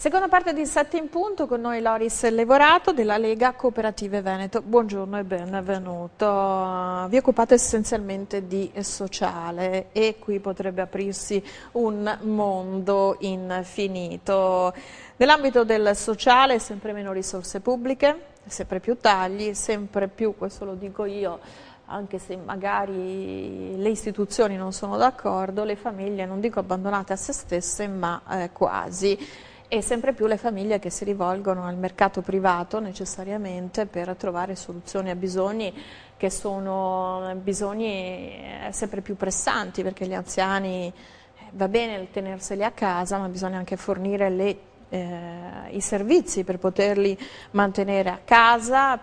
Seconda parte di 7 in punto, con noi Loris Levorato della Lega Cooperative Veneto. Buongiorno e benvenuto. Vi occupate essenzialmente di sociale e qui potrebbe aprirsi un mondo infinito. Nell'ambito del sociale sempre meno risorse pubbliche, sempre più tagli, sempre più, questo lo dico io, anche se magari le istituzioni non sono d'accordo, le famiglie non dico abbandonate a se stesse ma quasi. E sempre più le famiglie che si rivolgono al mercato privato necessariamente per trovare soluzioni a bisogni che sono bisogni sempre più pressanti, perché gli anziani va bene tenerseli a casa, ma bisogna anche fornire i servizi per poterli mantenere a casa,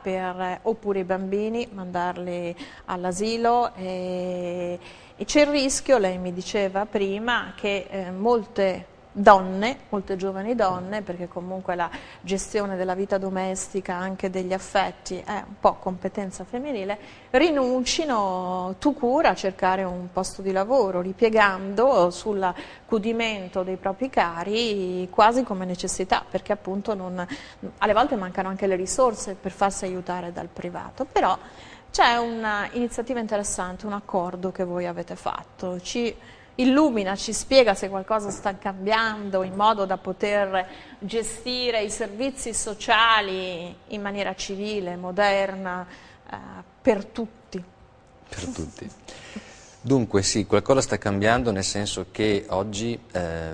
oppure i bambini mandarli all'asilo e c'è il rischio, lei mi diceva prima, che molte giovani donne, perché comunque la gestione della vita domestica, anche degli affetti, è un po' competenza femminile, rinuncino tout court a cercare un posto di lavoro, ripiegando sull'accudimento dei propri cari quasi come necessità, perché appunto alle volte mancano anche le risorse per farsi aiutare dal privato. Però c'è un'iniziativa interessante, un accordo che voi avete fatto. Ci illumina, ci spiega se qualcosa sta cambiando in modo da poter gestire i servizi sociali in maniera civile, moderna, per tutti. Per tutti. Dunque sì, qualcosa sta cambiando, nel senso che oggi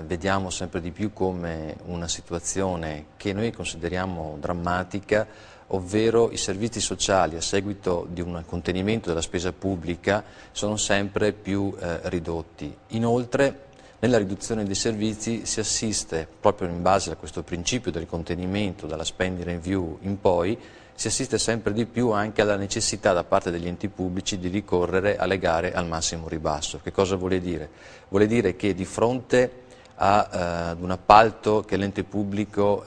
vediamo sempre di più come una situazione che noi consideriamo drammatica, ovvero i servizi sociali a seguito di un contenimento della spesa pubblica sono sempre più ridotti. Inoltre nella riduzione dei servizi si assiste, proprio in base a questo principio del contenimento, dalla spending review in poi, si assiste sempre di più anche alla necessità da parte degli enti pubblici di ricorrere alle gare al massimo ribasso. Che cosa vuole dire? Vuole dire che di fronte ad un appalto che l'ente pubblico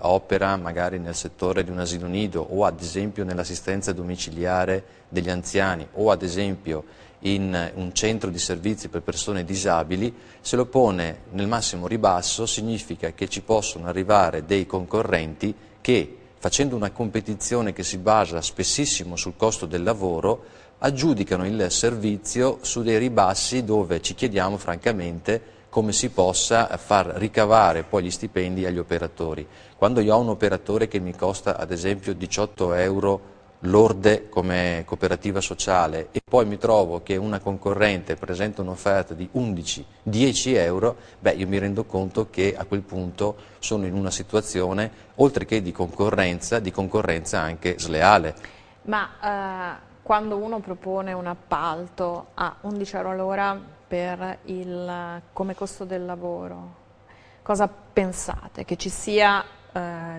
opera magari nel settore di un asilo nido o ad esempio nell'assistenza domiciliare degli anziani o ad esempio in un centro di servizi per persone disabili, se lo pone nel massimo ribasso significa che ci possono arrivare dei concorrenti che, facendo una competizione che si basa spessissimo sul costo del lavoro, aggiudicano il servizio su dei ribassi dove ci chiediamo francamente come si possa far ricavare poi gli stipendi agli operatori. Quando io ho un operatore che mi costa ad esempio 18 euro lorde come cooperativa sociale e poi mi trovo che una concorrente presenta un'offerta di 11-10 euro, beh, io mi rendo conto che a quel punto sono in una situazione, oltre che di concorrenza anche sleale. Ma quando uno propone un appalto a 11 euro all'ora come costo del lavoro, cosa pensate? Che ci sia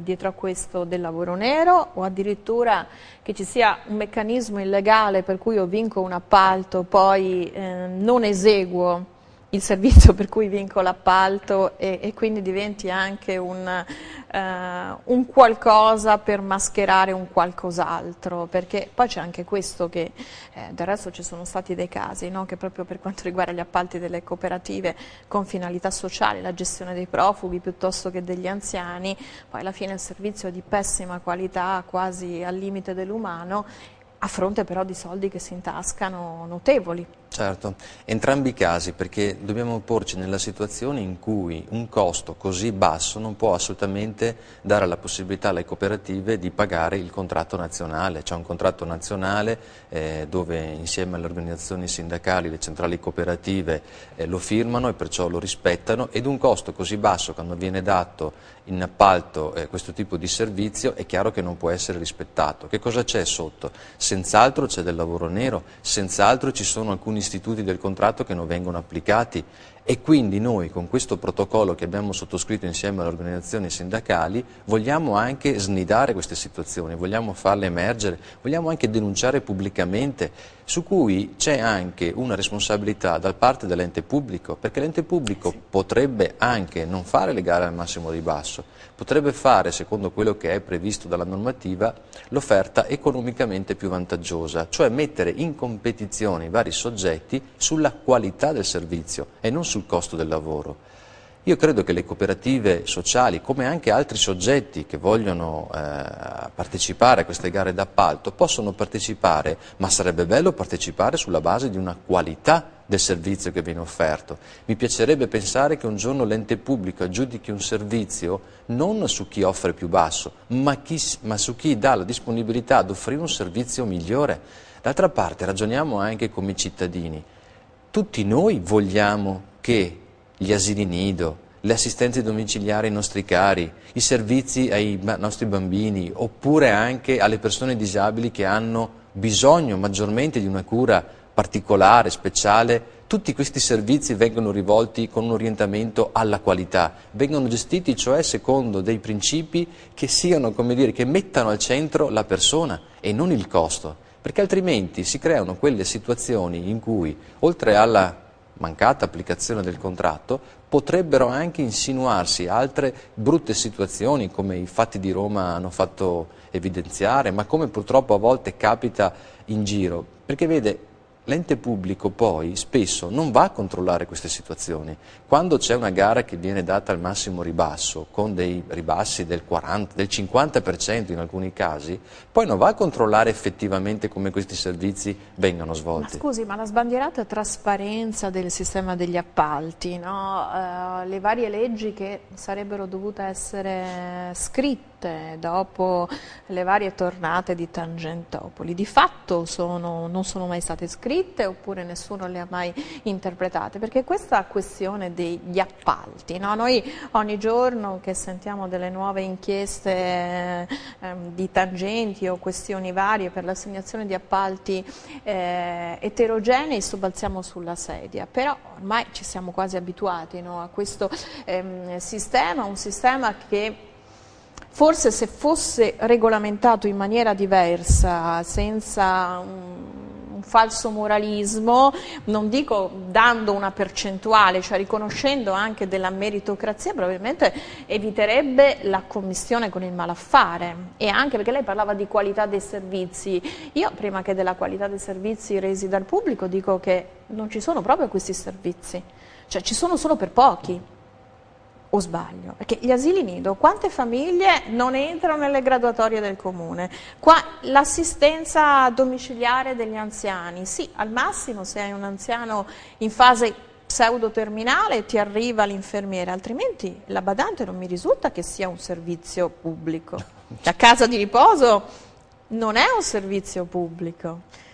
dietro a questo del lavoro nero o addirittura che ci sia un meccanismo illegale per cui io vinco un appalto, poi non eseguo il servizio per cui vinco l'appalto e quindi diventi anche un qualcosa per mascherare un qualcos'altro, perché poi c'è anche questo che del resto ci sono stati dei casi, no? Che proprio per quanto riguarda gli appalti delle cooperative con finalità sociali, la gestione dei profughi piuttosto che degli anziani, poi alla fine il servizio è di pessima qualità, quasi al limite dell'umano, a fronte però di soldi che si intascano notevoli. Certo, entrambi i casi, perché dobbiamo porci nella situazione in cui un costo così basso non può assolutamente dare la possibilità alle cooperative di pagare il contratto nazionale. C'è un contratto nazionale dove insieme alle organizzazioni sindacali, le centrali cooperative lo firmano e perciò lo rispettano, ed un costo così basso quando viene dato in appalto questo tipo di servizio è chiaro che non può essere rispettato. Che cosa c'è sotto? Senz'altro c'è del lavoro nero, senz'altro ci sono alcuni istituti del contratto che non vengono applicati e quindi noi con questo protocollo che abbiamo sottoscritto insieme alle organizzazioni sindacali vogliamo anche snidare queste situazioni, vogliamo farle emergere, vogliamo anche denunciare pubblicamente, su cui c'è anche una responsabilità da parte dell'ente pubblico, perché l'ente pubblico potrebbe anche non fare le gare al massimo ribasso, potrebbe fare, secondo quello che è previsto dalla normativa, l'offerta economicamente più vantaggiosa, cioè mettere in competizione i vari soggetti sulla qualità del servizio e non sul costo del lavoro. Io credo che le cooperative sociali, come anche altri soggetti che vogliono partecipare a queste gare d'appalto, possono partecipare, ma sarebbe bello partecipare sulla base di una qualità del servizio che viene offerto. Mi piacerebbe pensare che un giorno l'ente pubblico aggiudichi un servizio non su chi offre più basso, ma su chi dà la disponibilità ad offrire un servizio migliore. D'altra parte ragioniamo anche come cittadini. Tutti noi vogliamo che gli asili nido, le assistenze domiciliari ai nostri cari, i servizi ai nostri bambini, oppure anche alle persone disabili che hanno bisogno maggiormente di una cura particolare, speciale, tutti questi servizi vengono rivolti con un orientamento alla qualità, vengono gestiti cioè secondo dei principi che siano, come dire, che mettano al centro la persona e non il costo, perché altrimenti si creano quelle situazioni in cui, oltre alla mancata applicazione del contratto, potrebbero anche insinuarsi altre brutte situazioni come i fatti di Roma hanno fatto evidenziare, ma come purtroppo a volte capita in giro, perché vede, l'ente pubblico poi spesso non va a controllare queste situazioni. Quando c'è una gara che viene data al massimo ribasso, con dei ribassi del 40, del 50% in alcuni casi, poi non va a controllare effettivamente come questi servizi vengano svolti. Ma scusi, ma la sbandierata trasparenza del sistema degli appalti, no? Le varie leggi che sarebbero dovute essere scritte dopo le varie tornate di Tangentopoli, di fatto non sono mai state scritte oppure nessuno le ha mai interpretate, perché questa questione degli appalti, no? Noi ogni giorno che sentiamo delle nuove inchieste di tangenti o questioni varie per l'assegnazione di appalti eterogenei, sobbalziamo sulla sedia, però ormai ci siamo quasi abituati, no, a questo sistema, un sistema che forse se fosse regolamentato in maniera diversa, senza un falso moralismo, non dico dando una percentuale, cioè riconoscendo anche della meritocrazia, probabilmente eviterebbe la commistione con il malaffare, e anche perché lei parlava di qualità dei servizi. Io prima che della qualità dei servizi resi dal pubblico dico che non ci sono proprio questi servizi, cioè ci sono solo per pochi. O sbaglio? Perché gli asili nido, quante famiglie non entrano nelle graduatorie del comune? Qua l'assistenza domiciliare degli anziani, sì, al massimo se hai un anziano in fase pseudo-terminale ti arriva l'infermiere, altrimenti la badante non mi risulta che sia un servizio pubblico. La casa di riposo non è un servizio pubblico.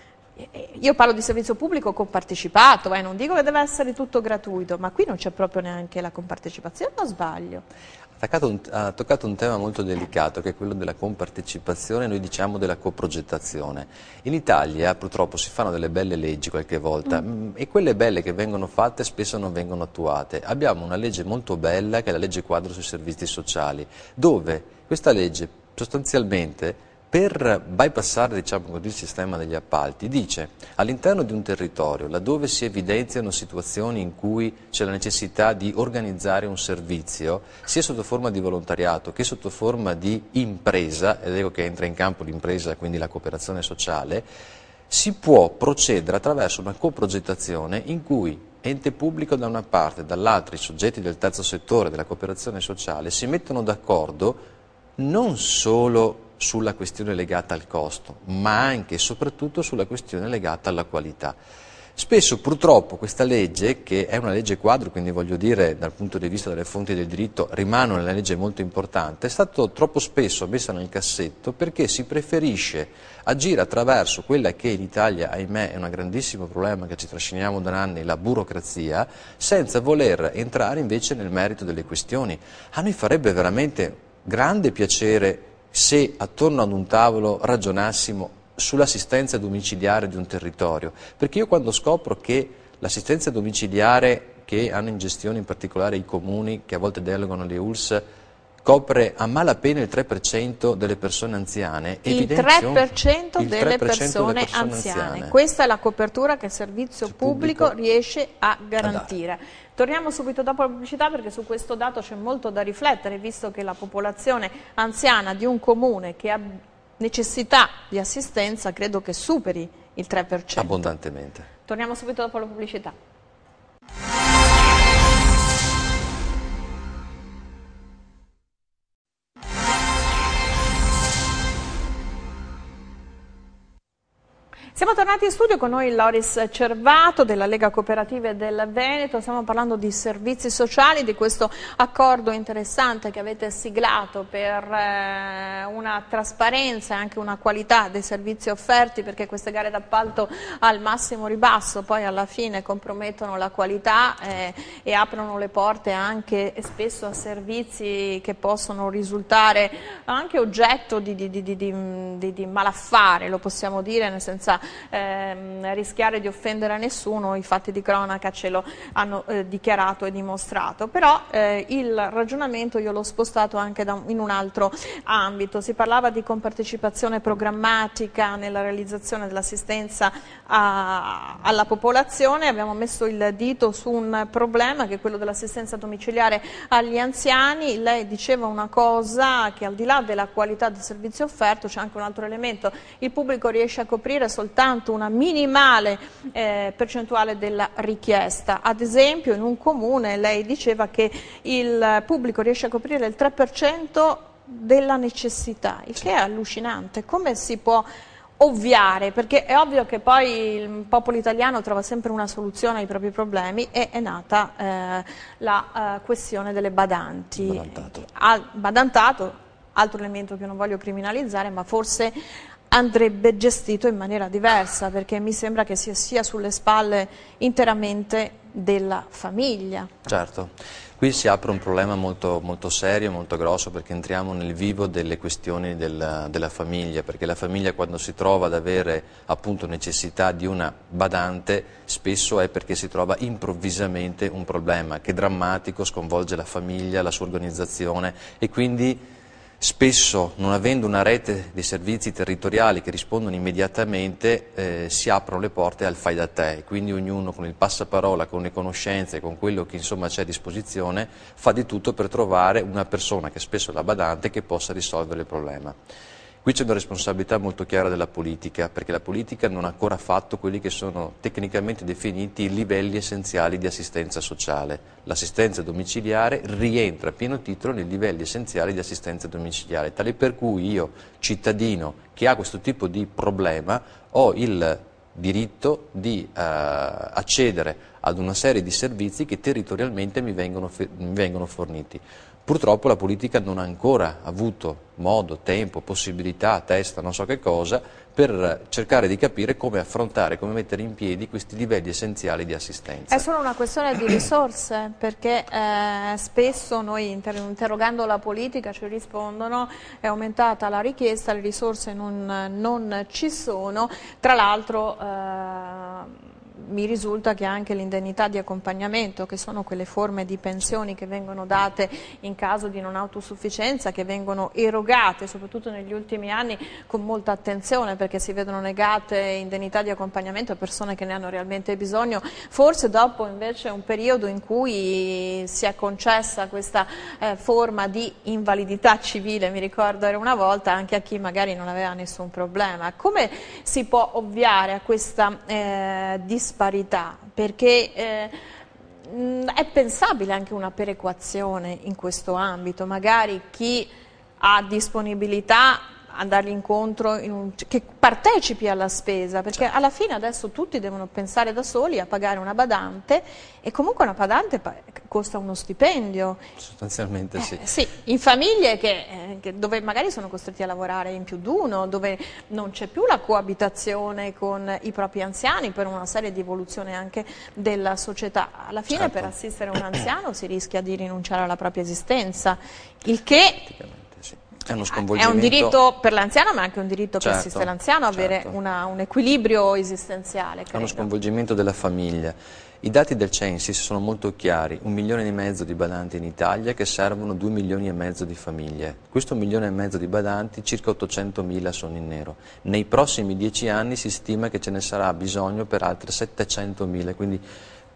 Io parlo di servizio pubblico compartecipato, non dico che deve essere tutto gratuito, ma qui non c'è proprio neanche la compartecipazione, o sbaglio? Ha toccato un tema molto delicato, che è quello della compartecipazione, noi diciamo della coprogettazione. In Italia purtroppo si fanno delle belle leggi qualche volta e quelle belle che vengono fatte spesso non vengono attuate. Abbiamo una legge molto bella che è la legge quadro sui servizi sociali, dove questa legge sostanzialmente, per bypassare, diciamo così, il sistema degli appalti, dice all'interno di un territorio, laddove si evidenziano situazioni in cui c'è la necessità di organizzare un servizio, sia sotto forma di volontariato che sotto forma di impresa, ed ecco che entra in campo l'impresa, quindi la cooperazione sociale, si può procedere attraverso una coprogettazione in cui ente pubblico da una parte e dall'altra i soggetti del terzo settore, della cooperazione sociale, si mettono d'accordo non solo sulla questione legata al costo, ma anche e soprattutto sulla questione legata alla qualità. Spesso purtroppo questa legge, che è una legge quadro, quindi voglio dire dal punto di vista delle fonti del diritto rimane una legge molto importante, è stata troppo spesso messa nel cassetto perché si preferisce agire attraverso quella che in Italia, ahimè, è un grandissimo problema che ci trasciniamo da anni, la burocrazia, senza voler entrare invece nel merito delle questioni. A noi farebbe veramente grande piacere se attorno ad un tavolo ragionassimo sull'assistenza domiciliare di un territorio, perché io quando scopro che l'assistenza domiciliare che hanno in gestione in particolare i comuni, che a volte delegano le ULSS, copre a malapena il 3% delle persone anziane. Il 3% delle persone anziane. Questa è la copertura che il servizio pubblico riesce a garantire. Torniamo subito dopo la pubblicità, perché su questo dato c'è molto da riflettere, visto che la popolazione anziana di un comune che ha necessità di assistenza credo che superi il 3%. Abbondantemente. Torniamo subito dopo la pubblicità. Siamo tornati in studio con noi Loris Cervato della Lega Cooperative del Veneto, stiamo parlando di servizi sociali, di questo accordo interessante che avete siglato per una trasparenza e anche una qualità dei servizi offerti, perché queste gare d'appalto al massimo ribasso poi alla fine compromettono la qualità e aprono le porte anche spesso a servizi che possono risultare anche oggetto di malaffare, lo possiamo dire, nel senso rischiare di offendere a nessuno. I fatti di cronaca ce lo hanno dichiarato e dimostrato, però il ragionamento io l'ho spostato anche in un altro ambito. Si parlava di compartecipazione programmatica nella realizzazione dell'assistenza alla popolazione, abbiamo messo il dito su un problema che è quello dell'assistenza domiciliare agli anziani. Lei diceva una cosa, che al di là della qualità del servizio offerto c'è anche un altro elemento: il pubblico riesce a coprire soltanto una minimale percentuale della richiesta. Ad esempio in un comune lei diceva che il pubblico riesce a coprire il 3% della necessità, il che è allucinante. Come si può ovviare? Perché è ovvio che poi il popolo italiano trova sempre una soluzione ai propri problemi, e è nata la questione delle badanti. Badantato, altro elemento che non voglio criminalizzare, ma forse andrebbe gestito in maniera diversa, perché mi sembra che sia sulle spalle interamente della famiglia. Certo, qui si apre un problema molto, molto serio, molto grosso, perché entriamo nel vivo delle questioni della famiglia, perché la famiglia, quando si trova ad avere appunto necessità di una badante, spesso è perché si trova improvvisamente un problema che è drammatico, sconvolge la famiglia, la sua organizzazione, e quindi spesso, non avendo una rete di servizi territoriali che rispondono immediatamente, si aprono le porte al fai da te, quindi ognuno con il passaparola, con le conoscenze, con quello che insomma c'è a disposizione, fa di tutto per trovare una persona, che spesso è la badante, che possa risolvere il problema. Qui c'è una responsabilità molto chiara della politica, perché la politica non ha ancora fatto quelli che sono tecnicamente definiti i livelli essenziali di assistenza sociale. L'assistenza domiciliare rientra a pieno titolo nei livelli essenziali di assistenza domiciliare, tale per cui io, cittadino che ha questo tipo di problema, ho il diritto di accedere ad una serie di servizi che territorialmente mi vengono forniti. Purtroppo la politica non ha ancora avuto modo, tempo, possibilità, testa, non so che cosa, per cercare di capire come affrontare, come mettere in piedi questi livelli essenziali di assistenza. È solo una questione di risorse, perché spesso noi interrogando la politica ci rispondono: è aumentata la richiesta, le risorse non ci sono. Tra l'altro mi risulta che anche l'indennità di accompagnamento, che sono quelle forme di pensioni che vengono date in caso di non autosufficienza, che vengono erogate soprattutto negli ultimi anni con molta attenzione, perché si vedono negate indennità di accompagnamento a persone che ne hanno realmente bisogno, forse dopo invece un periodo in cui si è concessa questa forma di invalidità civile, mi ricordo era una volta, anche a chi magari non aveva nessun problema. Come si può ovviare a questa disparità? Perché è pensabile anche una perequazione in questo ambito, magari chi ha disponibilità a dargli incontro, che partecipi alla spesa, perché alla fine adesso tutti devono pensare da soli a pagare una badante, e comunque una badante costa uno stipendio. Sostanzialmente sì. Sì, in famiglie dove magari sono costretti a lavorare in più di uno, dove non c'è più la coabitazione con i propri anziani per una serie di evoluzioni anche della società. Alla fine certo, per assistere un anziano si rischia di rinunciare alla propria esistenza, il che è uno sconvolgimento. È un diritto per l'anziano, ma anche un diritto che certo, assiste l'anziano a avere un equilibrio esistenziale. È uno sconvolgimento della famiglia. I dati del Censis sono molto chiari: 1,5 milioni di badanti in Italia, che servono 2,5 milioni di famiglie. Questo 1,5 milioni di badanti, circa 800.000 sono in nero. Nei prossimi 10 anni si stima che ce ne sarà bisogno per altre 700.000, quindi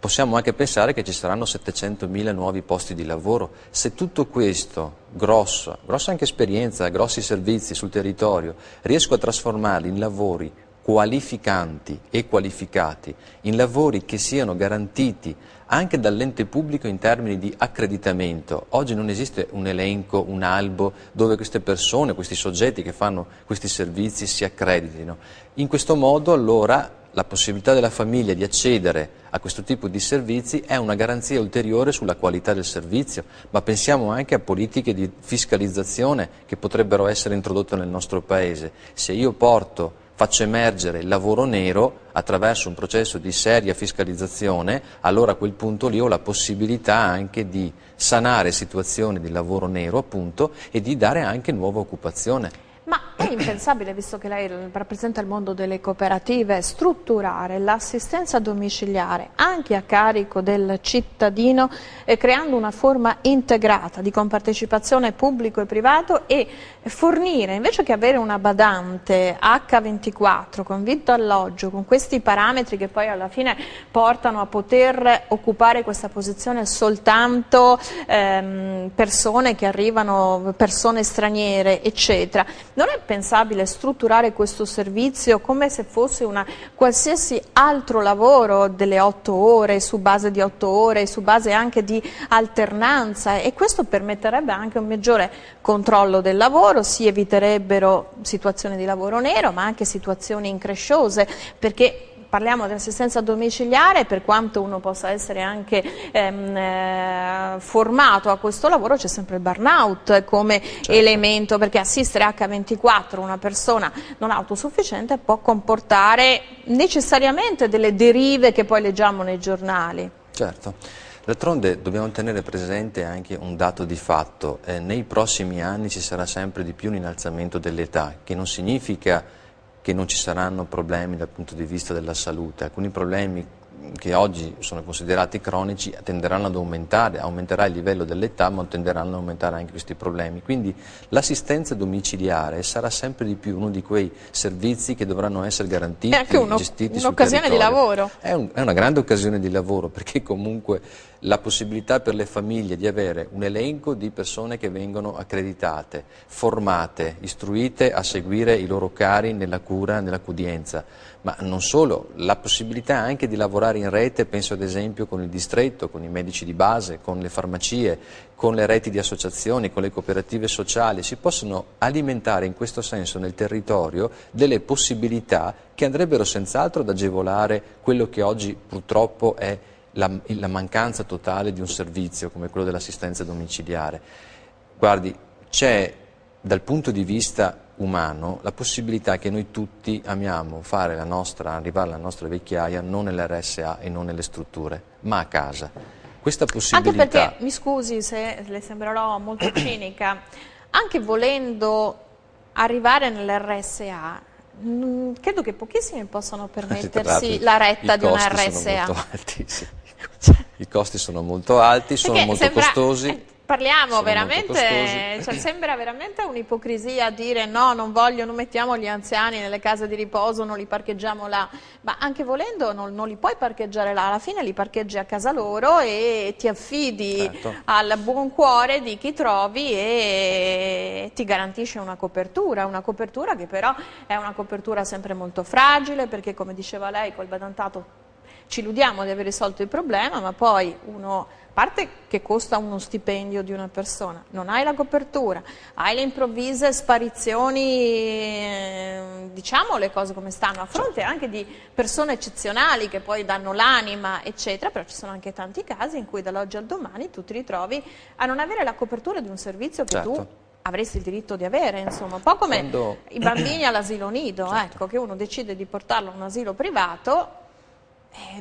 possiamo anche pensare che ci saranno 700.000 nuovi posti di lavoro. Se tutto questo, grossa anche esperienza, grossi servizi sul territorio, riesco a trasformarli in lavori qualificanti e qualificati, in lavori che siano garantiti anche dall'ente pubblico in termini di accreditamento. Oggi non esiste un elenco, un albo dove queste persone, questi soggetti che fanno questi servizi si accreditino. In questo modo allora la possibilità della famiglia di accedere a questo tipo di servizi è una garanzia ulteriore sulla qualità del servizio, ma pensiamo anche a politiche di fiscalizzazione che potrebbero essere introdotte nel nostro Paese. Se io faccio emergere il lavoro nero attraverso un processo di seria fiscalizzazione, allora a quel punto lì ho la possibilità anche di sanare situazioni di lavoro nero, appunto, e di dare anche nuova occupazione. Ma è impensabile, visto che lei rappresenta il mondo delle cooperative, strutturare l'assistenza domiciliare anche a carico del cittadino, creando una forma integrata di compartecipazione pubblico e privato e fornire, invece che avere una badante H24 con vitto alloggio, con questi parametri che poi alla fine portano a poter occupare questa posizione soltanto persone che arrivano, persone straniere, eccetera. Non è pensabile strutturare questo servizio come se fosse una qualsiasi altro lavoro delle 8 ore, su base di 8 ore, su base anche di alternanza, e questo permetterebbe anche un maggiore controllo del lavoro, si eviterebbero situazioni di lavoro nero ma anche situazioni incresciose, perché parliamo dell'assistenza domiciliare, per quanto uno possa essere anche formato a questo lavoro, c'è sempre il burnout come elemento, perché assistere H24 una persona non autosufficiente può comportare necessariamente delle derive che poi leggiamo nei giornali. Certo. D'altronde dobbiamo tenere presente anche un dato di fatto: nei prossimi anni ci sarà sempre di più un innalzamento dell'età, che non significa che non ci saranno problemi dal punto di vista della salute. Alcuni problemi che oggi sono considerati cronici tenderanno ad aumentare, aumenterà il livello dell'età, ma tenderanno ad aumentare anche questi problemi. Quindi l'assistenza domiciliare sarà sempre di più uno di quei servizi che dovranno essere garantiti e gestiti sul un'occasione di lavoro. È una grande occasione di lavoro, perché comunque la possibilità per le famiglie di avere un elenco di persone che vengono accreditate, formate, istruite a seguire i loro cari nella cura, nell'accoglienza, ma non solo, la possibilità anche di lavorare in rete, penso ad esempio con il distretto, con i medici di base, con le farmacie, con le reti di associazioni, con le cooperative sociali. Si possono alimentare in questo senso nel territorio delle possibilità che andrebbero senz'altro ad agevolare quello che oggi purtroppo è la mancanza totale di un servizio come quello dell'assistenza domiciliare. Guardi, c'è dal punto di vista umano la possibilità che noi tutti amiamo fare arrivare alla nostra vecchiaia non nell'RSA e non nelle strutture, ma a casa. Questa possibilità... Anche perché, mi scusi se le sembrerò molto cinica, anche volendo arrivare nell'RSA, credo che pochissimi possano permettersi la retta di una RSA. I costi sono molto alti, sono molto costosi. Parliamo veramente, sembra veramente un'ipocrisia dire no, non mettiamo gli anziani nelle case di riposo, non li parcheggiamo là, ma anche volendo non li puoi parcheggiare là, alla fine li parcheggi a casa loro e ti affidi al buon cuore di chi trovi e ti garantisce una copertura che però è una copertura sempre molto fragile, perché come diceva lei col badantato ci illudiamo di aver risolto il problema, ma poi a parte che costa uno stipendio di una persona, non hai la copertura, hai le improvvise sparizioni, diciamo le cose come stanno, a fronte anche di persone eccezionali che poi danno l'anima, eccetera, però ci sono anche tanti casi in cui dall'oggi al domani tu ti ritrovi a non avere la copertura di un servizio che tu avresti il diritto di avere, insomma, un po' come i bambini all'asilo nido, ecco, che uno decide di portarlo a un asilo privato.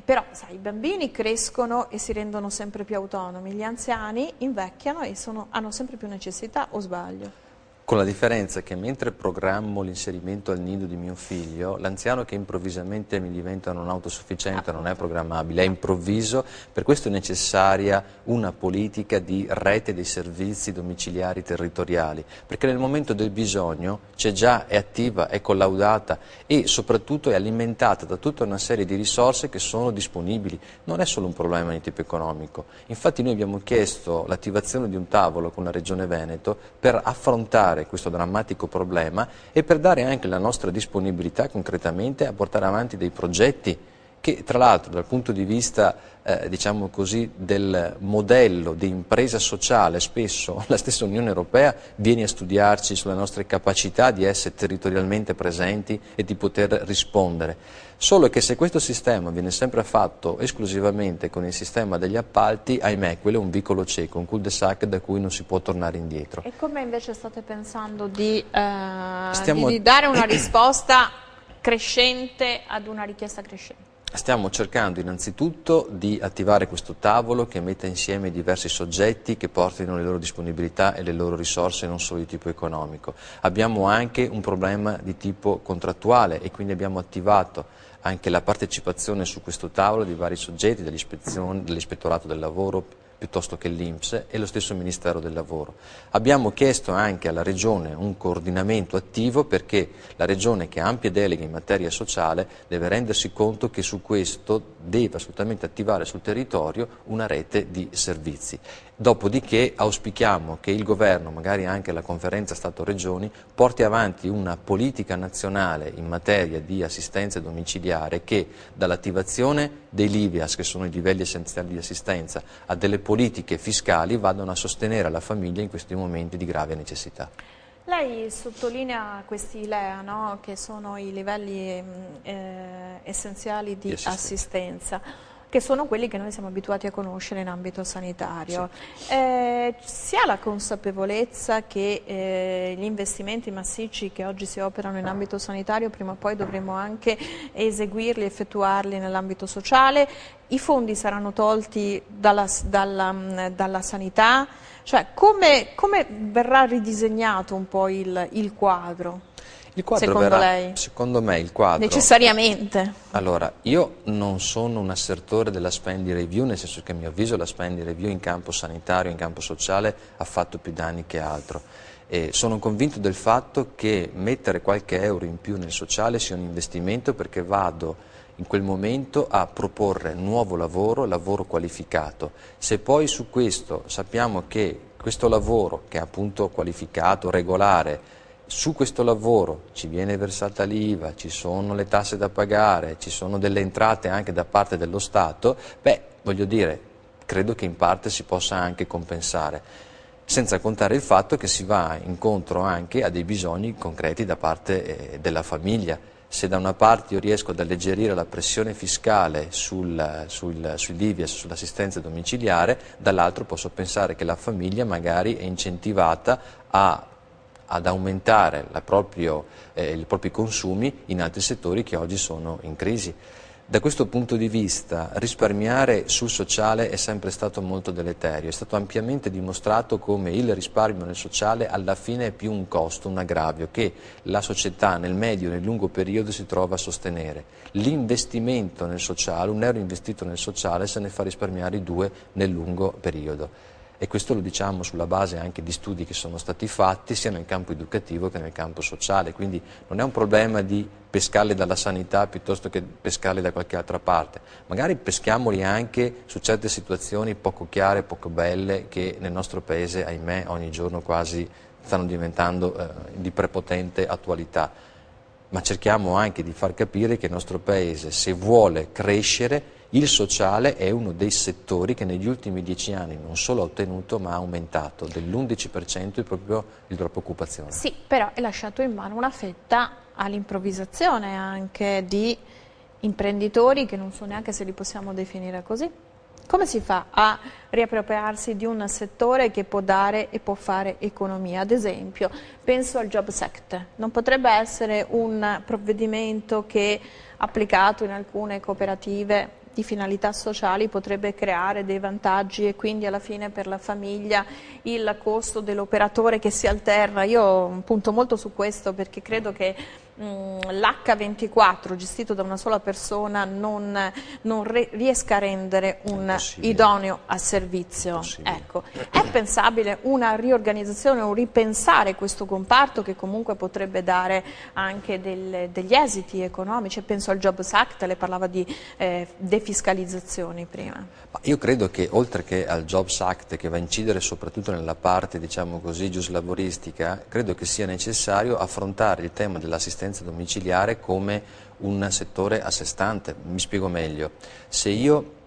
Però sai, i bambini crescono e si rendono sempre più autonomi, gli anziani invecchiano e hanno sempre più necessità, o sbaglio? Con la differenza che mentre programmo l'inserimento al nido di mio figlio, l'anziano che improvvisamente mi diventa non autosufficiente non è programmabile, è improvviso, per questo è necessaria una politica di rete dei servizi domiciliari territoriali, perché nel momento del bisogno c'è già, è attiva, è collaudata e soprattutto è alimentata da tutta una serie di risorse che sono disponibili. Non è solo un problema di tipo economico. Infatti noi abbiamo chiesto l'attivazione di un tavolo con la Regione Veneto per affrontare questo drammatico problema e per dare anche la nostra disponibilità concretamente a portare avanti dei progetti che tra l'altro dal punto di vista diciamo così, del modello di impresa sociale, spesso la stessa Unione Europea viene a studiarci sulle nostre capacità di essere territorialmente presenti e di poter rispondere. Solo che se questo sistema viene sempre fatto esclusivamente con il sistema degli appalti, ahimè, quello è un vicolo cieco, un cul-de-sac da cui non si può tornare indietro. E come invece state pensando di dare una risposta crescente ad una richiesta crescente? Stiamo cercando innanzitutto di attivare questo tavolo che metta insieme i diversi soggetti che portino le loro disponibilità e le loro risorse non solo di tipo economico. Abbiamo anche un problema di tipo contrattuale e quindi abbiamo attivato anche la partecipazione su questo tavolo di vari soggetti, dell'Ispettorato del Lavoro, piuttosto che l'INPS e lo stesso Ministero del Lavoro. Abbiamo chiesto anche alla Regione un coordinamento attivo perché la Regione, che ha ampie deleghe in materia sociale, deve rendersi conto che su questo deve assolutamente attivare sul territorio una rete di servizi. Dopodiché auspichiamo che il Governo, magari anche la Conferenza Stato-Regioni, porti avanti una politica nazionale in materia di assistenza domiciliare che dall'attivazione dei LIVIAS, che sono i livelli essenziali di assistenza, a delle politiche fiscali vadano a sostenere la famiglia in questi momenti di grave necessità. Lei sottolinea questi LEA, no? Che sono i livelli essenziali di assistenza, che sono quelli che noi siamo abituati a conoscere in ambito sanitario. Sì. Si ha la consapevolezza che gli investimenti massicci che oggi si operano in ambito sanitario prima o poi dovremo anche eseguirli, effettuarli nell'ambito sociale? I fondi saranno tolti dalla sanità? Cioè, come verrà ridisegnato un po' il quadro? Il quadro secondo lei? Secondo me il quadro... Necessariamente. Allora, io non sono un assertore della spending review, nel senso che a mio avviso la spending review in campo sanitario, in campo sociale, ha fatto più danni che altro. E sono convinto del fatto che mettere qualche euro in più nel sociale sia un investimento perché vado in quel momento a proporre nuovo lavoro, lavoro qualificato. Se poi su questo sappiamo che questo lavoro, che è appunto qualificato, regolare, su questo lavoro ci viene versata l'IVA, ci sono le tasse da pagare, ci sono delle entrate anche da parte dello Stato, beh, voglio dire, credo che in parte si possa anche compensare, senza contare il fatto che si va incontro anche a dei bisogni concreti da parte della famiglia. Se da una parte io riesco ad alleggerire la pressione fiscale sui LIVIAS, sull'assistenza domiciliare, dall'altro posso pensare che la famiglia magari è incentivata ad aumentare i propri consumi in altri settori che oggi sono in crisi. Da questo punto di vista risparmiare sul sociale è sempre stato molto deleterio, è stato ampiamente dimostrato come il risparmio nel sociale alla fine è più un costo, un aggravio che la società nel medio e nel lungo periodo si trova a sostenere. L'investimento nel sociale, un euro investito nel sociale se ne fa risparmiare 2 nel lungo periodo. E questo lo diciamo sulla base anche di studi che sono stati fatti sia nel campo educativo che nel campo sociale, quindi non è un problema di pescarli dalla sanità piuttosto che pescarli da qualche altra parte, magari peschiamoli anche su certe situazioni poco chiare, poco belle che nel nostro paese, ahimè, ogni giorno quasi stanno diventando di prepotente attualità, ma cerchiamo anche di far capire che il nostro paese, se vuole crescere, il sociale è uno dei settori che negli ultimi 10 anni non solo ha ottenuto ma ha aumentato dell'11% il propria occupazione. Sì, però è lasciato in mano una fetta all'improvvisazione anche di imprenditori che non so neanche se li possiamo definire così. Come si fa a riappropriarsi di un settore che può dare e può fare economia? Ad esempio, penso al Jobs Act. Non potrebbe essere un provvedimento che, applicato in alcune cooperative di finalità sociali, potrebbe creare dei vantaggi e quindi alla fine per la famiglia il costo dell'operatore che si alterna? Io punto molto su questo perché credo che l'H24 gestito da una sola persona non riesca a rendere un idoneo a servizio. Ecco, è pensabile una riorganizzazione, un ripensare questo comparto che comunque potrebbe dare anche degli esiti economici? Penso al Jobs Act, le parlava di defiscalizzazioni prima. Ma io credo che oltre che al Jobs Act, che va a incidere soprattutto nella parte, diciamo così, giuslavoristica, credo che sia necessario affrontare il tema dell'assistenza l'assistenza domiciliare come un settore a sé stante. Mi spiego meglio. Se io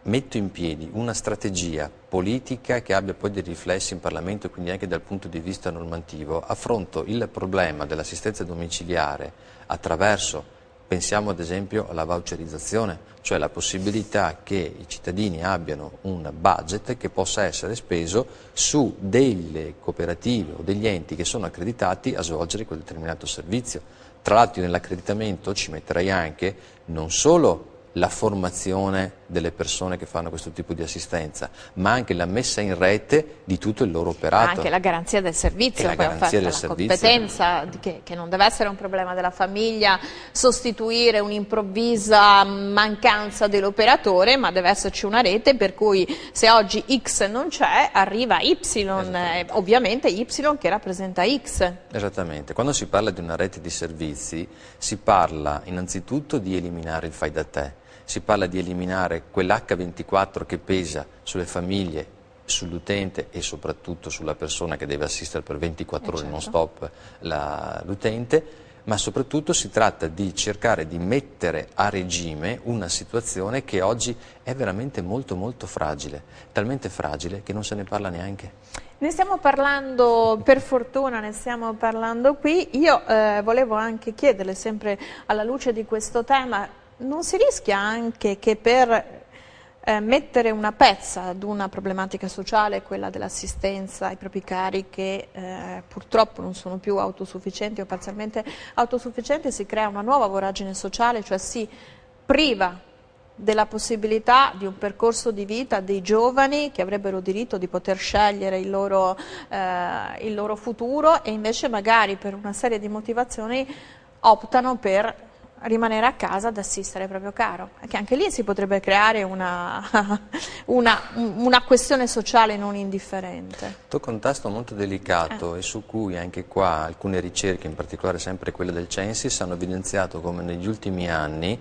metto in piedi una strategia politica che abbia poi dei riflessi in Parlamento e quindi anche dal punto di vista normativo, affronto il problema dell'assistenza domiciliare attraverso, pensiamo ad esempio alla voucherizzazione, cioè la possibilità che i cittadini abbiano un budget che possa essere speso su delle cooperative o degli enti che sono accreditati a svolgere quel determinato servizio. Tra l'altro nell'accreditamento ci metterei anche non solo la formazione delle persone che fanno questo tipo di assistenza, ma anche la messa in rete di tutto il loro operato. Anche la garanzia del servizio, la garanzia del servizio. Competenza, che non deve essere un problema della famiglia sostituire un'improvvisa mancanza dell'operatore, ma deve esserci una rete per cui se oggi X non c'è, arriva Y, ovviamente Y che rappresenta X. Esattamente, quando si parla di una rete di servizi si parla innanzitutto di eliminare il fai da te. Si parla di eliminare quell'H24 che pesa sulle famiglie, sull'utente e soprattutto sulla persona che deve assistere per 24 ore non stop l'utente, ma soprattutto si tratta di cercare di mettere a regime una situazione che oggi è veramente molto molto fragile, talmente fragile che non se ne parla neanche. Ne stiamo parlando, per fortuna ne stiamo parlando qui. Io volevo anche chiederle, sempre alla luce di questo tema, non si rischia anche che per mettere una pezza ad una problematica sociale, quella dell'assistenza ai propri cari che purtroppo non sono più autosufficienti o parzialmente autosufficienti, si crea una nuova voragine sociale, cioè si priva della possibilità di un percorso di vita dei giovani che avrebbero diritto di poter scegliere il loro futuro, e invece magari per una serie di motivazioni optano per rimanere a casa ad assistere il proprio caro, che anche lì si potrebbe creare una questione sociale non indifferente. Tocca un tasto molto delicato e su cui anche qua alcune ricerche, in particolare sempre quelle del Censis, hanno evidenziato come negli ultimi anni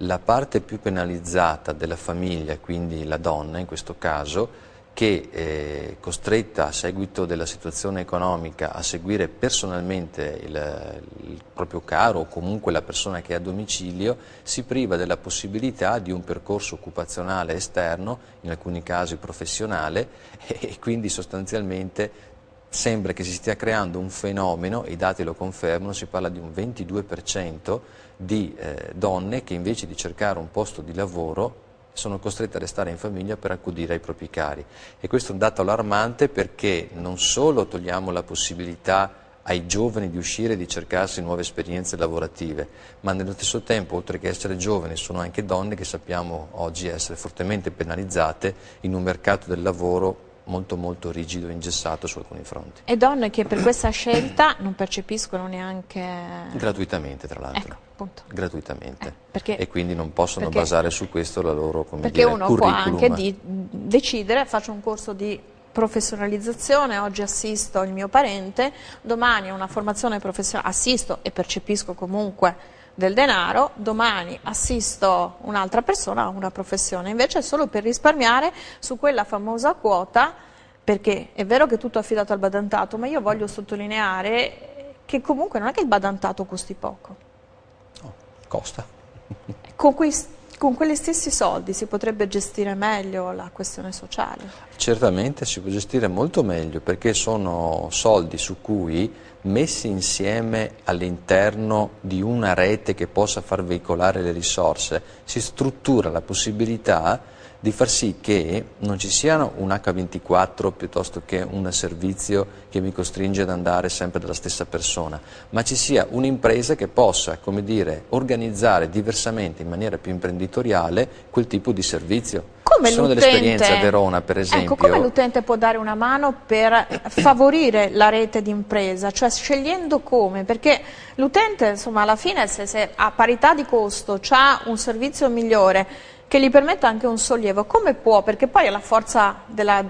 la parte più penalizzata della famiglia, quindi la donna in questo caso, che è costretta a seguito della situazione economica a seguire personalmente il proprio caro o comunque la persona che è a domicilio, si priva della possibilità di un percorso occupazionale esterno, in alcuni casi professionale, e quindi sostanzialmente sembra che si stia creando un fenomeno, i dati lo confermano, si parla di un 22% di donne che invece di cercare un posto di lavoro sono costrette a restare in famiglia per accudire ai propri cari. E questo è un dato allarmante, perché non solo togliamo la possibilità ai giovani di uscire e di cercarsi nuove esperienze lavorative, ma nello stesso tempo, oltre che essere giovani, sono anche donne che sappiamo oggi essere fortemente penalizzate in un mercato del lavoro molto molto rigido e ingessato su alcuni fronti. E donne che per questa scelta non percepiscono neanche... Gratuitamente, tra l'altro. Ecco, appunto. Gratuitamente. Perché, e quindi non possono basare su questo la loro, come perché dire, uno curriculum. può anche decidere, faccio un corso di professionalizzazione, oggi assisto il mio parente, domani a una formazione professionale, assisto e percepisco comunque del denaro, domani assisto un'altra persona a una professione, invece è solo per risparmiare su quella famosa quota, perché è vero che è tutto affidato al badantato, ma io voglio sottolineare che comunque non è che il badantato costi poco. No, costa. Con quegli stessi soldi si potrebbe gestire meglio la questione sociale? Certamente si può gestire molto meglio, perché sono soldi su cui, messi insieme all'interno di una rete che possa far veicolare le risorse, si struttura la possibilità di far sì che non ci sia un H24 piuttosto che un servizio che mi costringe ad andare sempre dalla stessa persona, ma ci sia un'impresa che possa, come dire, organizzare diversamente, in maniera più imprenditoriale, quel tipo di servizio. Ci sono delle esperienze a Verona, per esempio. Ecco, come l'utente può dare una mano per favorire la rete d'impresa, cioè scegliendo come? Perché l'utente, insomma, alla fine se a parità di costo ha un servizio migliore che gli permetta anche un sollievo. Come può? Perché poi è la forza della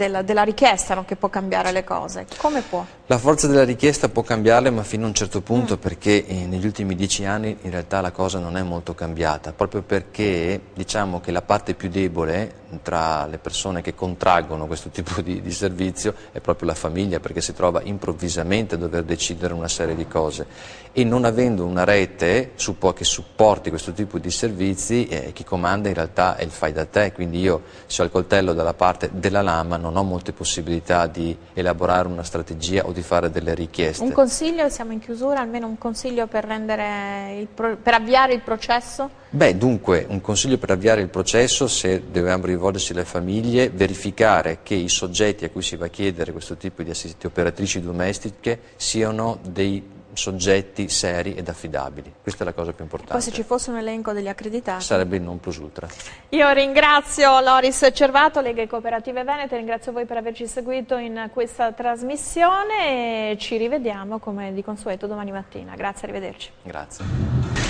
richiesta, no, che può cambiare le cose. Come può? La forza della richiesta può cambiarle, ma fino a un certo punto, perché negli ultimi 10 anni in realtà la cosa non è molto cambiata, proprio perché diciamo che la parte più debole tra le persone che contraggono questo tipo di servizio è proprio la famiglia, perché si trova improvvisamente a dover decidere una serie di cose e non avendo una rete che supporti questo tipo di servizi, chi comanda in realtà è il fai da te, quindi io se ho il coltello dalla parte della lama non ho molte possibilità di elaborare una strategia o di fare delle richieste. Un consiglio, siamo in chiusura, almeno un consiglio per avviare il processo? Beh, dunque, un consiglio per avviare il processo, se dobbiamo rivolgersi alle famiglie, verificare che i soggetti a cui si va a chiedere questo tipo di operatrici domestiche siano dei soggetti seri ed affidabili. Questa è la cosa più importante. Poi se ci fosse un elenco degli accreditati. Sarebbe il non plus ultra. Io ringrazio Loris Cervato, Lega Cooperative Venete, ringrazio voi per averci seguito in questa trasmissione e ci rivediamo come di consueto domani mattina. Grazie, arrivederci. Grazie.